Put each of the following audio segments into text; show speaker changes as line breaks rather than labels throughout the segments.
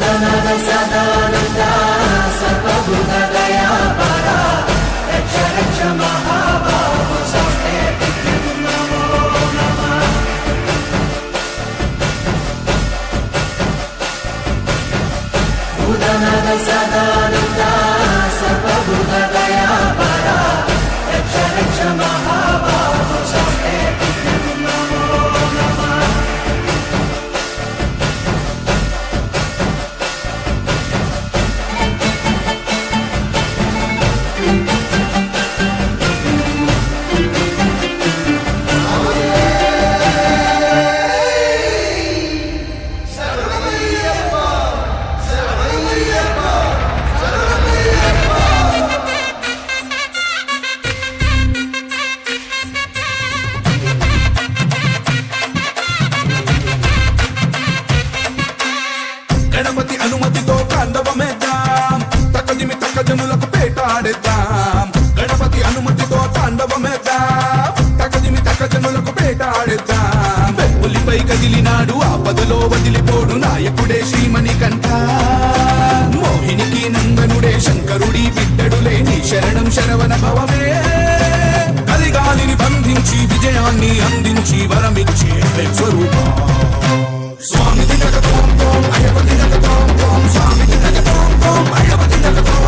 భూతనాథ సదానంద సర్వభూత దయాపరా రక్ష రక్ష మహాబాహో స్వస్తే నమో నమః. భూతనాథ సదానంద సర్వభూత దయాపరా రక్ష రక్ష మహాబాహో స్వస్తే నమో నమః.
గణపతి అనుమతితో తాండవమేద్దాం, తక్కదిమి తక్కజనులకు పేటాడేద్దాం. గణపతి అనుమతితో తాండవమేద్దాం, తక్కదిమి తక్కజనులకు పేటాడేద్దాం. వెప్పులిపై కదిలినాడు ఆపదలో వదిలిపోడు నాయకుడే శ్రీమణికంఠ. మోహినికి నందనుడే శంకరుడి బిడ్డడులే నీ శరణం శరవణ భవమే. కలిగాలిని బంధించి విజయాన్ని అందించి వరమిచ్చే స్వరూపా. స్వామి జగతోం తోం అయ్యపతి జగతోం తోం స్వామి జగతోం తోం అయ్యపతి జగతోం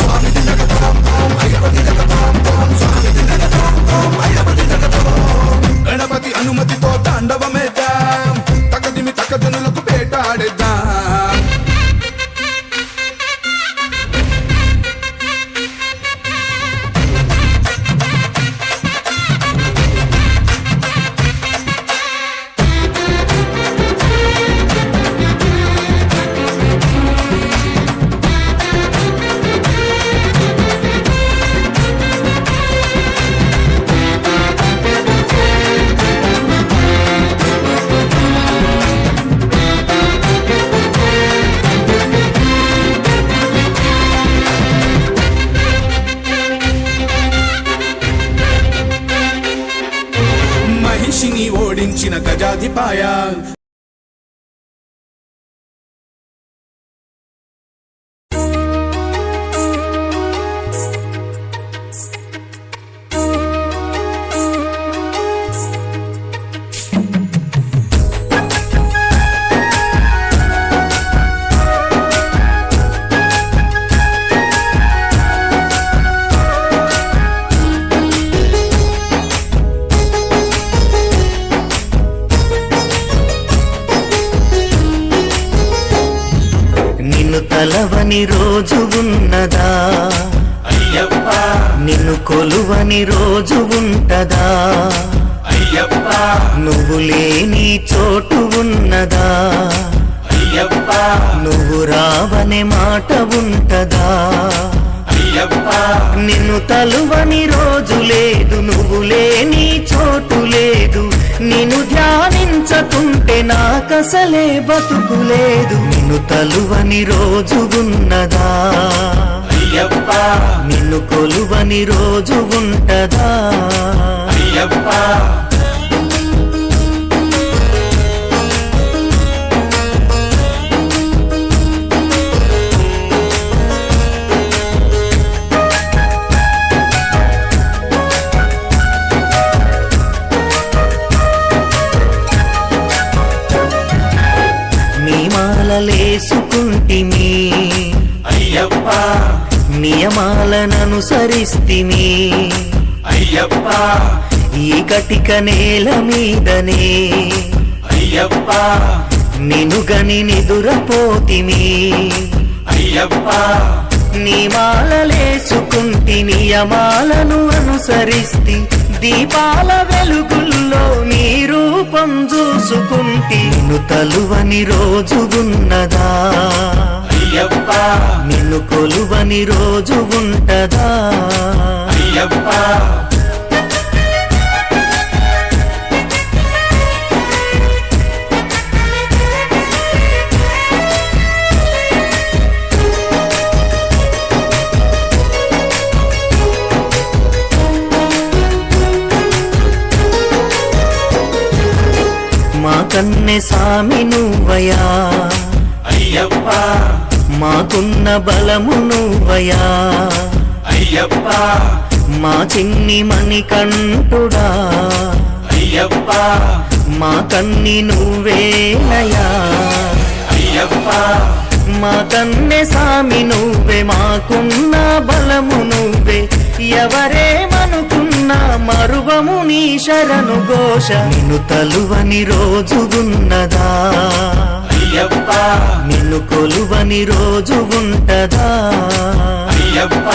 స్వామి జగతోం తోం అయ్యపతి జగతోం తోం స్వామి జగతోం తోం అయ్యపతి జగతోం. గణపతి అనుమతితో తాండవమేద్దాం, తక్కదిమి తక్కజనులకు పేటాడేద్దాం. మహిషిని ఓడించిన గజాధిపాయ.
తలవని రోజు ఉన్నదా
అయ్యప్ప,
నిన్ను కొలువని రోజు ఉంటదా
అయ్యప్ప,
నువ్వు లేని చోటు ఉన్నదా
అయ్యప్ప,
నువ్వు రావనే మాట ఉంటదా
అయ్యప్ప,
నిన్ను తలువని రోజు లేదు, నువ్వు లేని చోటు లేదు. నిన్ను ధ్యానించకుంటే నాకసలే బతుకు లేదు. నిన్ను తలువని రోజు ఉన్నదా
అయ్యప్ప,
నిన్ను కొలువని రోజు ఉంటదా
అయ్యప్ప.
నియమాలలేసుకుంటిమి
అయ్యప్ప,
నియమాలననుసరిస్తిమి
అయ్యప్ప,
ఈ కటిక నేల మీదనే
అయ్యప్ప,
నినుగని నిదురపోతిమి
అయ్యప్ప,
నియమాలలేసుకుంటి నియమాలను అనుసరిస్తి దీపాల వెలుగుల్లో నీ రూపం చూసుకుంటి. నిన్ను తలువని రోజు ఉన్నదా
అయ్యప్ప,
నిన్ను కొలువని రోజు ఉంటదా
అయ్యప్ప.
కన్నె సామి నువ్వయా
అయ్యప్ప
మాకున్న బలము నువ్వయా
అయ్యప్ప
మా చిన్ని మణికంఠుడా
అయ్యప్ప
మా కన్ని నువ్వేనయా
అయ్యప్ప
మా కన్నె సామి నువ్వే మాకున్న బలము నువ్వే ఎవరేమనుకున్నా మరువము నీ శరణు ఘోష నిన్ను తలువని రోజు ఉన్నదా
అయ్యప్ప
నిన్ను కొలువని రోజు ఉంటదా
అయ్యప్ప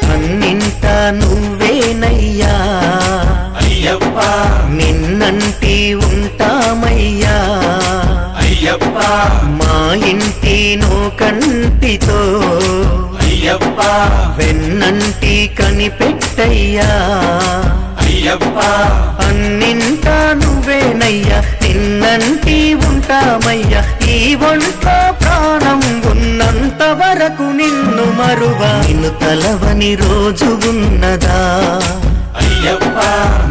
అన్నింట నువ్వేనయ్యా
అయ్యప్ప
నిన్నంటి ఉంటామయ్యా
అయ్యప్ప
మా ఇంటి నో కంటితో
అయ్యప్ప
వెన్నంటి కనిపెట్టయ్యా
అయ్యప్ప
అన్నింటా నువ్వేనయ్యా నిన్నంటి ఉంటామయ్యా ఈ ఒంట్లో ప్రాణం ఉన్నంత వరకు నిన్ను మరువా నిన్ను తలవని రోజు ఉన్నదా
అయ్యప్ప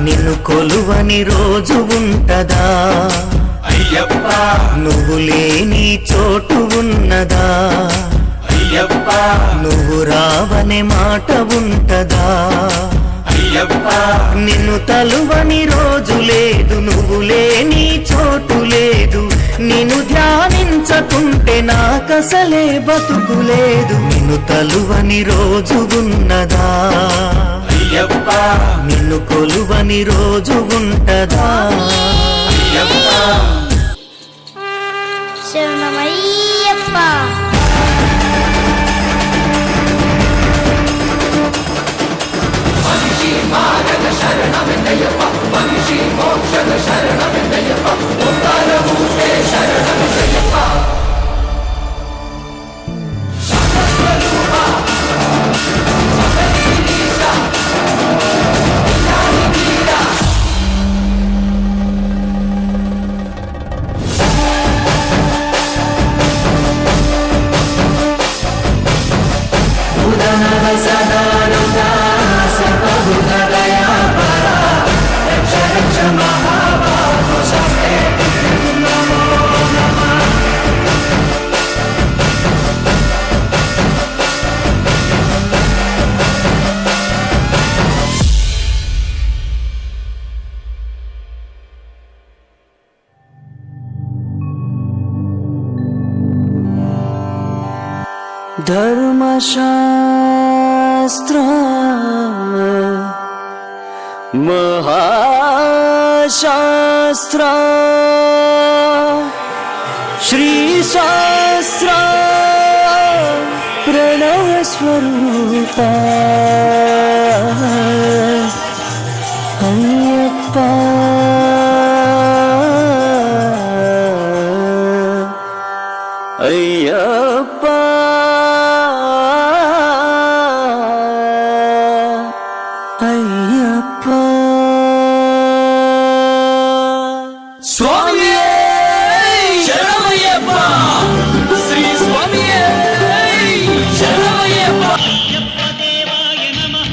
నిన్ను కొలువని రోజు ఉంటదా
అయ్యప్ప
నువ్వు లేని చోటు ఉన్నదా
అయ్యప్ప
నువ్వు రావనే మాట ఉంటదా
అయ్యప్ప
నిన్ను తలువని రోజు లేదు నువ్వు లేని చోటు లేదు నిన్ను ధ్యానించకుంటే నాకసలే బతుకు లేదు నిన్ను తలువని రోజు ఉన్నదా
అయ్యప్ప
నిన్ను కొలువని రోజు ఉంటదా
అయ్యప్ప
శరణమయ్యప్ప
ధర్మశాస్త్ర మహాశాస్త్ర శ్రీశాస్త్ర ప్రణవస్వరూప అయ్యప్ప అయ్యప్ప అయ్యప్ప
స్వామియే శరణమయ్యప్ప శ్రీ స్వామియే శరణమయ్యప్ప
అయ్యప్ప దేవాయ నమః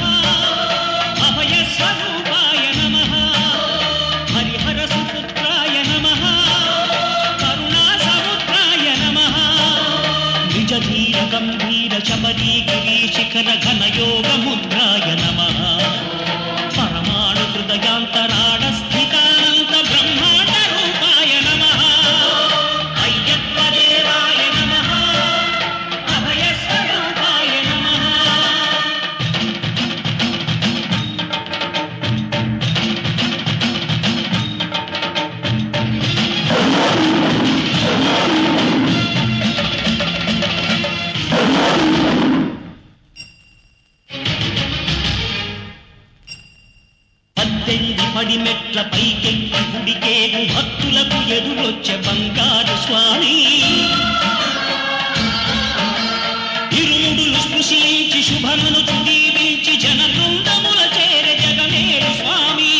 అభయ స్వరూపాయ నమః హరిహర సుపుత్రాయ నమః కరుణా సముద్రాయ నమః నిజ ధీర గంభీర శబరీ గిరి శిఖర ఘన యోగ ముద్రాయ నమః పరమాణు హృదయాంతరాళ స్థితానంత బ్రహ్మాండ రూపాయ నమః అయ్యప్ప దేవాయ నమః అభయ స్వరూపాయ నమః పద్దెనిమిది పడి మెట్ల పైకెక్కి గుడికేగు భక్తులకు ఎదురొచ్చే బంగారు స్వామి ఇరుముడులు స్పృశించి శుభమును దీవించి జన బృందముల చేరే జగమేరు స్వామి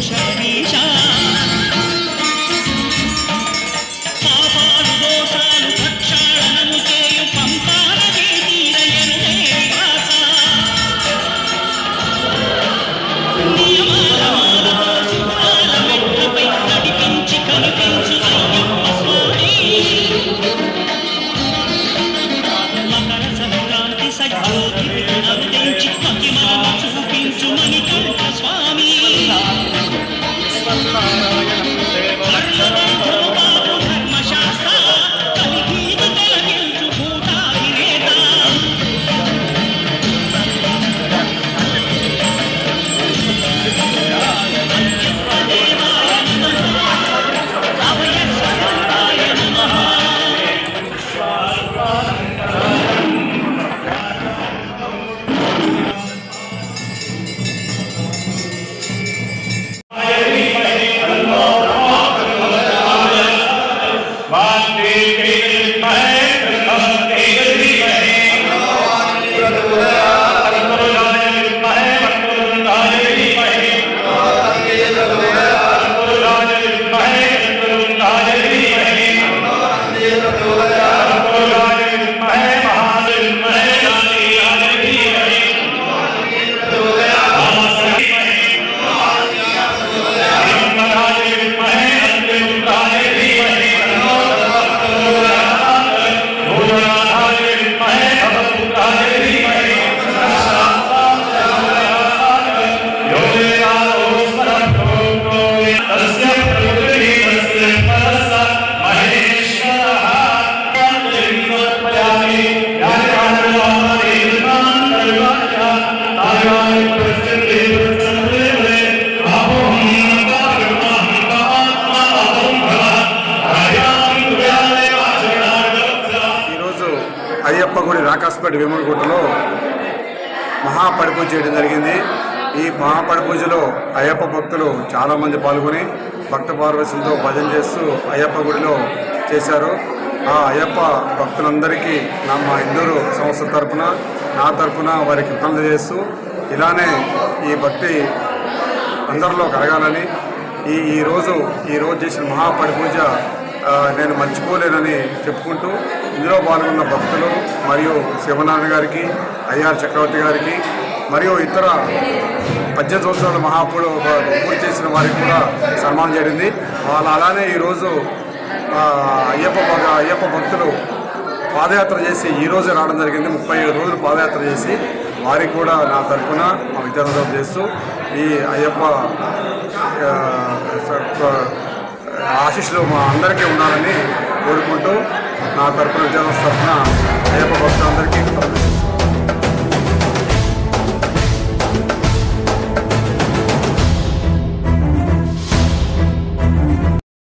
శబరీశ పాపాలు దోషాలు ప్రక్షాళనము చేయు పంపానదీ తీరయనునే నివాస నియమాల మాలతో సింహాల మెట్లపై నడిపించి కనిపించు అయ్యప్ప స్వామి మకర సంక్రాంతి సజ్జోతి అరుదించి మహిమలను చూపించు మణికంఠ స్వామి ధర్మబంధువు బాబు ధర్మశాస్త్ర కలిగీదు తొలగించు భూతాధినేత అయ్యప్ప దేవాయ నమః అభయ స్వరూపాయ నమః
ఈరోజు అయ్యప్ప గుడి రాకాస్పేట వేములగుట్టలో మహాపడిపూజ చేయడం జరిగింది. ఈ మహాపడిపూజలో అయ్యప్ప భక్తులు చాలామంది పాల్గొని భక్త పార్వశంతో భజన చేస్తూ అయ్యప్ప గుడిలో చేశారు. ఆ అయ్యప్ప భక్తులందరికీ మా హిందూ సంస్థ తరపున నా తరపున వారికి కృతజ్ఞతలు చేస్తూ ఇలానే ఈ భక్తి అందరిలో కలగాలని ఈరోజు చేసిన మహాపడిపూజ నేను మర్చిపోలేనని చెప్పుకుంటూ ఇందులో పాల్గొన్న భక్తులు మరియు శివనారాయణ గారికి, అయ్యార్ చక్రవర్తి గారికి మరియు ఇతర 18 సంవత్సరాల పూర్తి చేసిన వారికి కూడా సన్మానం జరిగింది. వాళ్ళు అలానే ఈరోజు అయ్యప్ప భక్తులు పాదయాత్ర చేసి ఈరోజే రావడం జరిగింది. 37 రోజులు పాదయాత్ర చేసి వారికి కూడా నా తరఫున మా విద్యార్థులు చేస్తూ ఈ అయ్యప్ప ఆశీస్సులు మా అందరికీ ఉండాలని కోరుకుంటూ నా తరఫున విద్యార్థుల తరఫున అయ్యప్ప భక్తులందరికీ